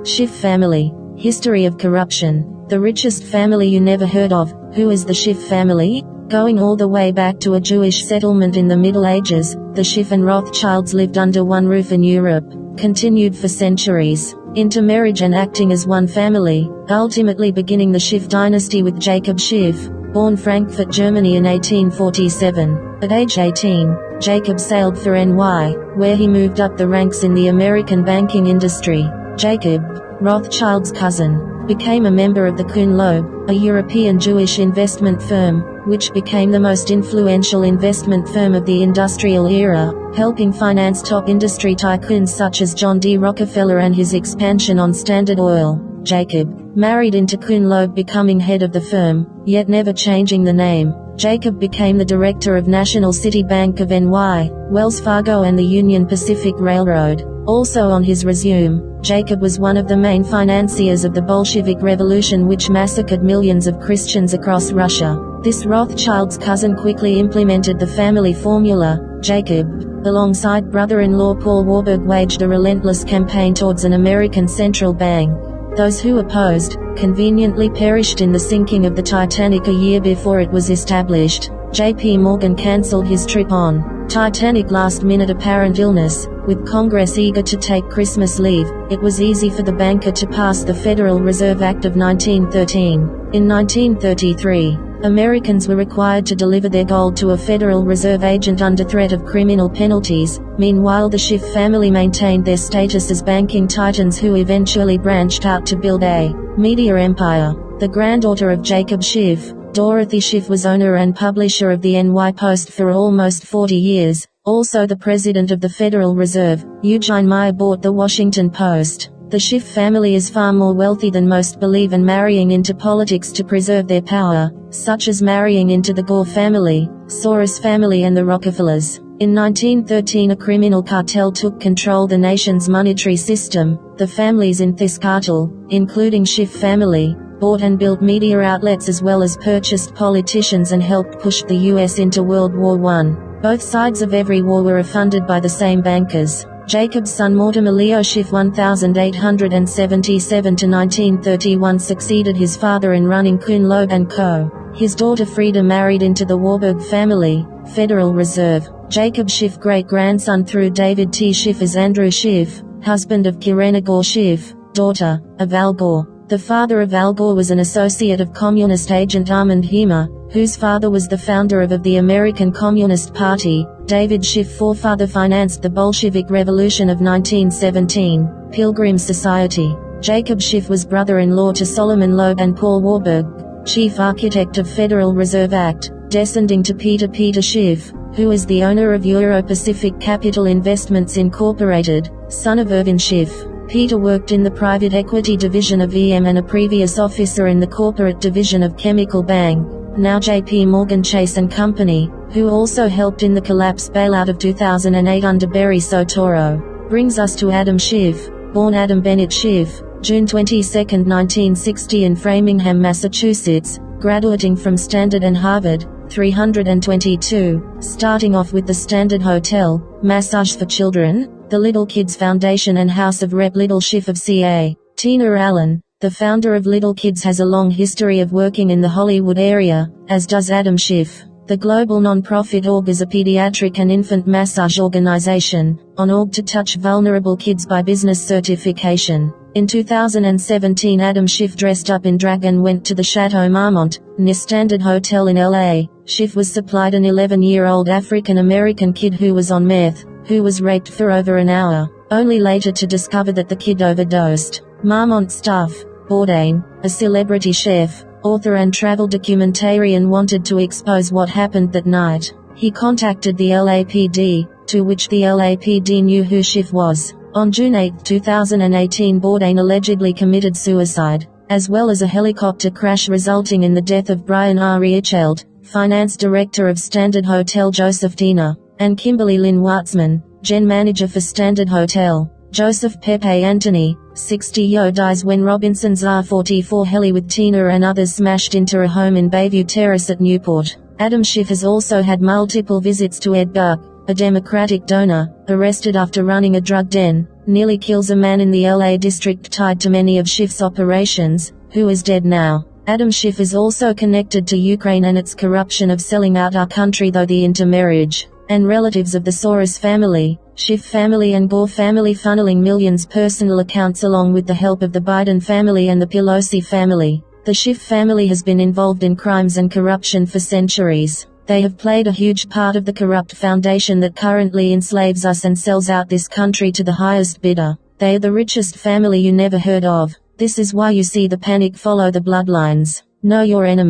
Schiff family. History of corruption. The richest family you never heard of. Who is the Schiff family? Going all the way back to a Jewish settlement in the Middle Ages, the Schiff and Rothschilds lived under one roof in Europe, continued for centuries. Intermarriage and acting as one family, ultimately beginning the Schiff dynasty with Jacob Schiff, born Frankfurt, Germany in 1847. At age 18, Jacob sailed for NY, where he moved up the ranks in the American banking industry. Jacob, Rothschild's cousin, became a member of the Kuhn Loeb, a European Jewish investment firm, which became the most influential investment firm of the industrial era, helping finance top industry tycoons such as John D. Rockefeller and his expansion on Standard Oil. Jacob married into Kuhn Loeb, becoming head of the firm, yet never changing the name. Jacob became the director of National City Bank of NY, Wells Fargo and the Union Pacific Railroad. Also on his resume, Jacob was one of the main financiers of the Bolshevik Revolution, which massacred millions of Christians across Russia. This Rothschild's cousin quickly implemented the family formula. Jacob, alongside brother-in-law Paul Warburg, waged a relentless campaign towards an American central bank. Those who opposed, conveniently perished in the sinking of the Titanic a year before it was established. J.P. Morgan cancelled his trip on Titanic last-minute apparent illness. With Congress eager to take Christmas leave, it was easy for the banker to pass the Federal Reserve Act of 1913. In 1933, Americans were required to deliver their gold to a Federal Reserve agent under threat of criminal penalties. Meanwhile, the Schiff family maintained their status as banking titans who eventually branched out to build a media empire. The granddaughter of Jacob Schiff, Dorothy Schiff, was owner and publisher of the NY Post for almost 40 years. Also the president of the Federal Reserve, Eugene Meyer, bought the Washington Post. The Schiff family is far more wealthy than most believe, and marrying into politics to preserve their power, such as marrying into the Gore family, Soros family and the Rockefellers. In 1913 a criminal cartel took control the nation's monetary system. The families in this cartel, including Schiff family, bought and built media outlets as well as purchased politicians and helped push the US into World War I. Both sides of every war were funded by the same bankers. Jacob's son Mortimer Leo Schiff 1877 to 1931 succeeded his father in running Kuhn Loeb & Co. His daughter Frieda married into the Warburg family, Federal Reserve. Jacob Schiff great-grandson through David T. Schiff is Andrew Schiff, husband of Kirena Gore Schiff, daughter of Al Gore. The father of Al Gore was an associate of communist agent Armand Hemer, whose father was the founder of the American Communist Party. David Schiff forefather financed the Bolshevik Revolution of 1917, Pilgrim Society. Jacob Schiff was brother-in-law to Solomon Loeb and Paul Warburg, chief architect of Federal Reserve Act, descending to Peter Schiff, who is the owner of Euro-Pacific Capital Investments Incorporated, son of Irvin Schiff. Peter worked in the private equity division of EM and a previous officer in the corporate division of Chemical Bank, now J.P. Morgan Chase & Company, who also helped in the collapse bailout of 2008 under Barry Soetoro. Brings us to Adam Schiff, born Adam Bennett Schiff, June 22, 1960 in Framingham, Massachusetts, graduating from Stanford and Harvard, 322, starting off with the Standard Hotel, Massage for Children, the Little Kids Foundation and House of Rep Little Schiff of CA. Tina Allen, the founder of Little Kids, has a long history of working in the Hollywood area, as does Adam Schiff. The global non-profit org is a pediatric and infant massage organization, on org to touch vulnerable kids by business certification. In 2017 Adam Schiff dressed up in drag and went to the Chateau Marmont, near Standard Hotel in LA. Schiff was supplied an 11-year-old African-American kid who was on meth, who was raped for over an hour, only later to discover that the kid overdosed. Marmont staff, Bourdain, a celebrity chef, author and travel documentarian, wanted to expose what happened that night. He contacted the LAPD, to which the LAPD knew who Schiff was. On June 8, 2018 Bourdain allegedly committed suicide, as well as a helicopter crash resulting in the death of Brian R. Reichelt, finance director of Standard Hotel Joseph Diener, and Kimberly Lynn Watzman, gen manager for Standard Hotel. Joseph Pepe Anthony, 60, dies when Robinson's R44 heli with Tina and others smashed into a home in Bayview Terrace at Newport. Adam Schiff has also had multiple visits to Ed Buck, a Democratic donor, arrested after running a drug den, nearly kills a man in the LA district tied to many of Schiff's operations, who is dead now. Adam Schiff is also connected to Ukraine and its corruption of selling out our country, though the intermarriage and relatives of the Soros family, Schiff family and Gore family funneling millions personal accounts along with the help of the Biden family and the Pelosi family. The Schiff family has been involved in crimes and corruption for centuries. They have played a huge part of the corrupt foundation that currently enslaves us and sells out this country to the highest bidder. They are the richest family you never heard of. This is why you see the panic follow the bloodlines. Know your enemy.